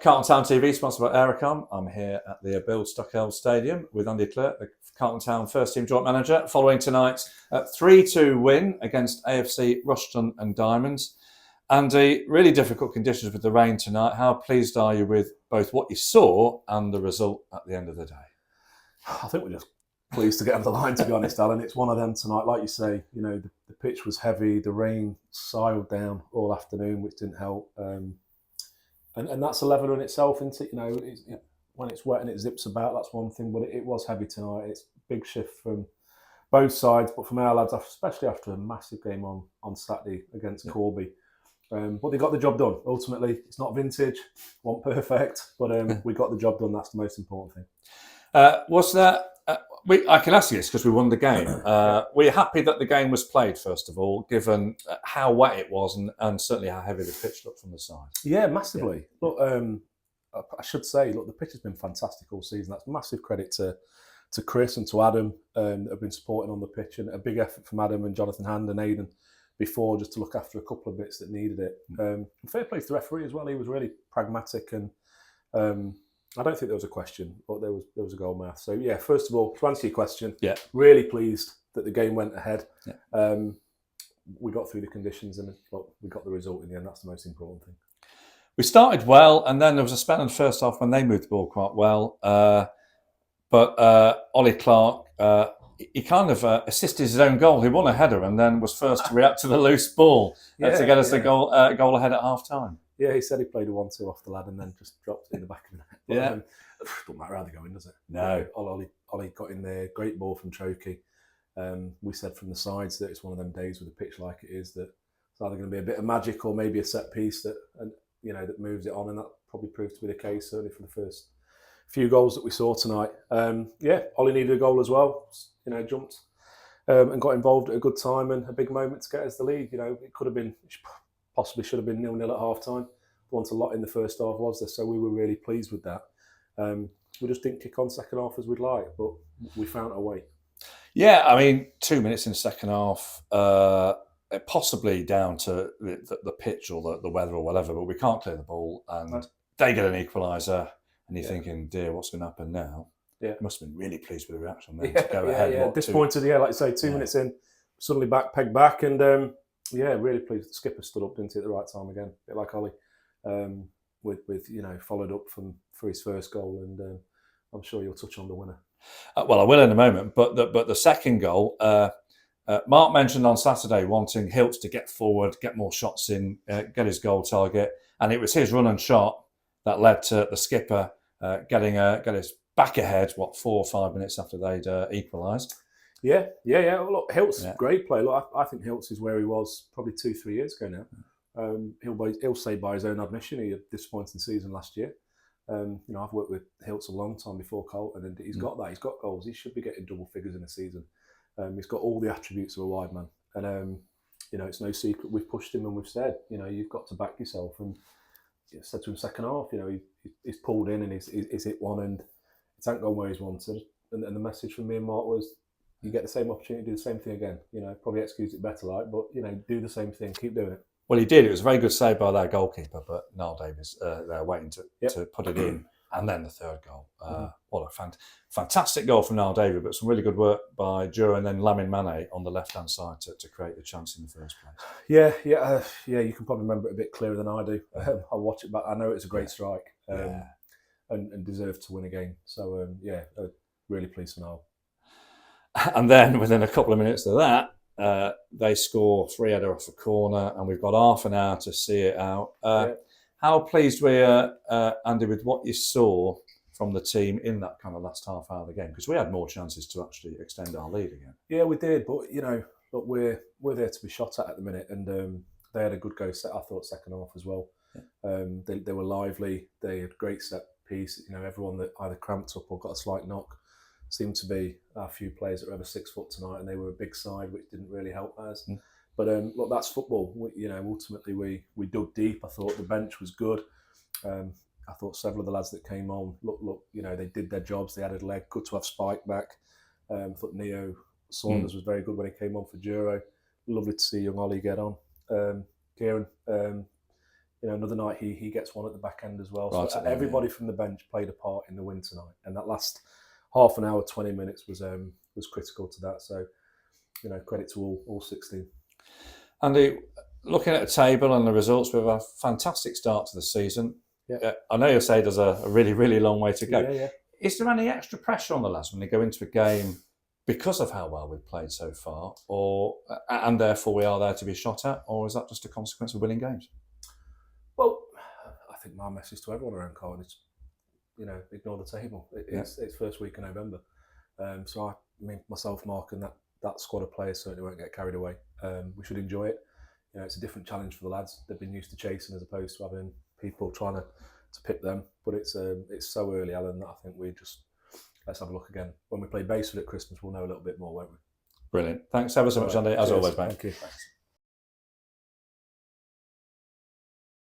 Carlton Town TV, sponsored by Aerocom. I'm here at the Bill Stockwell Stadium with Andy Clerke, the Carlton Town first team joint manager, following tonight's 3-2 win against AFC Rushden and Diamonds. Andy, really difficult conditions with the rain tonight. How pleased are you with both what you saw and the result at the end of the day? I think we're just pleased to get over the line, to be honest, Alan. It's one of them tonight. Like you say, you know, the pitch was heavy, the rain siled down all afternoon, which didn't help. And that's a leveler in itself, isn't it? You know, when it's wet and it zips about, that's one thing, but it was heavy tonight. It's a big shift from both sides, but from our lads, especially after a massive game on Saturday against Corby. But they got the job done. Ultimately, it's not vintage, wasn't perfect, but we got the job done. That's the most important thing. Was that? I can ask you this because we won the game. Were you happy that the game was played, first of all, given how wet it was and certainly how heavy the pitch looked from the side? Yeah, massively. Yeah. Look, I should say, look, the pitch has been fantastic all season. That's massive credit to Chris and to Adam that have been supporting on the pitch, and a big effort from Adam and Jonathan Hand and Aidan before, just to look after a couple of bits that needed it. Fair play to the referee as well. He was really pragmatic, and I don't think there was a question, but there was a goal mouth. So yeah, first of all, to answer your question, really pleased that the game went ahead. Yeah. We got through the conditions and look, we got the result in the end. That's the most important thing. We started well, and then there was a spell in the first half when they moved the ball quite well. But Ollie Clerke, he kind of assisted his own goal. He won a header and then was first to react to the loose ball to get us the goal ahead at half time. Yeah, he said he played a 1-2 off the lad and then just dropped it in the back of the net. But, doesn't matter how they go in, does it? No. Ollie got in there, great ball from Clerke. We said from the sides that it's one of them days with a pitch like it is, that it's either going to be a bit of magic or maybe a set piece that moves it on, and that probably proved to be the case, certainly for the first few goals that we saw tonight. Ollie needed a goal as well. Jumped and got involved at a good time and a big moment to get us the lead. It could have been, possibly should have been 0-0 at half time. There wasn't a lot in the first half, was there? So we were really pleased with that. We just didn't kick on second half as we'd like, but we found our way. Yeah, I mean, 2 minutes in the second half, possibly down to the pitch or the weather or whatever, but we can't clear the ball, and they get an equaliser, and you're thinking, dear, what's going to happen now? Yeah, must have been really pleased with the reaction then to go ahead. Yeah, disappointed. Like you say, 2 minutes in, suddenly pegged back, and really pleased. The skipper stood up, didn't he, at the right time again, a bit like Ollie, with followed up for his first goal, and I'm sure you'll touch on the winner. Well, I will in a moment, but the second goal, Mark mentioned on Saturday wanting Hiltz to get forward, get more shots in, get his goal target, and it was his run and shot that led to the skipper getting his back ahead, 4 or 5 minutes after they'd equalised. Yeah. Well, look, Hiltz, great play. Look, I think Hiltz is where he was probably 2-3 years ago now. He'll say by his own admission he had a disappointing season last year. I've worked with Hiltz a long time before Carlton, and he's got that. He's got goals. He should be getting double figures in a season. He's got all the attributes of a wide man, and it's no secret we've pushed him and we've said, you've got to back yourself. And said to him second half, he's pulled in and he's hit one, and it ain't gone where he's wanted. And the message from me and Mark was, you get the same opportunity, do the same thing again. Probably execute it better, but do the same thing, keep doing it. Well, he did. It was a very good save by their goalkeeper, but Niall Davies there waiting to put it in. And then the third goal. What a fantastic goal from Niall Davies, but some really good work by Dura and then Lamin Mane on the left-hand side to create the chance in the first place. Yeah. You can probably remember it a bit clearer than I do. I'll watch it back. I know it's a great strike and deserved to win a game. So, really pleased for Niall. And then within a couple of minutes of that, they score 3-header off a corner, and we've got half an hour to see it out. How pleased were you, Andy, with what you saw from the team in that kind of last half hour of the game? Because we had more chances to actually extend our lead again. Yeah, we did. But, look, we're there to be shot at the minute. And they had a good go, I thought, second half as well. Yeah. They were lively. They had great set piece. Everyone that either cramped up or got a slight knock seemed to be a few players that were over 6 foot tonight, and they were a big side, which didn't really help us. But look, that's football. Ultimately we dug deep. I thought the bench was good. I thought several of the lads that came on, look, they did their jobs. They added a leg. Good to have Spike back. I thought Neo Saunders was very good when he came on for Duro. Lovely to see young Ollie get on. Kieran, another night he gets one at the back end as well. Right, So everybody from the bench played a part in the win tonight, and that last half an hour, 20 minutes was critical to that. So, credit to all 16. Andy, looking at the table and the results, we have a fantastic start to the season. Yeah. I know you'll say there's a really, really long way to go. Yeah. Is there any extra pressure on the lads when they go into a game because of how well we've played so far, and therefore we are there to be shot at, or is that just a consequence of winning games? Well, I think my message to everyone around Carlton is, ignore the table. It's first week in November. So myself, Mark, and that squad of players certainly won't get carried away. We should enjoy it. It's a different challenge for the lads. They've been used to chasing as opposed to having people trying to pick them. But it's so early, Alan, that I think let's have a look again. When we play Baseford at Christmas, we'll know a little bit more, won't we? Brilliant. Thanks ever so much, Andy. As always, mate. Thank you. Thanks.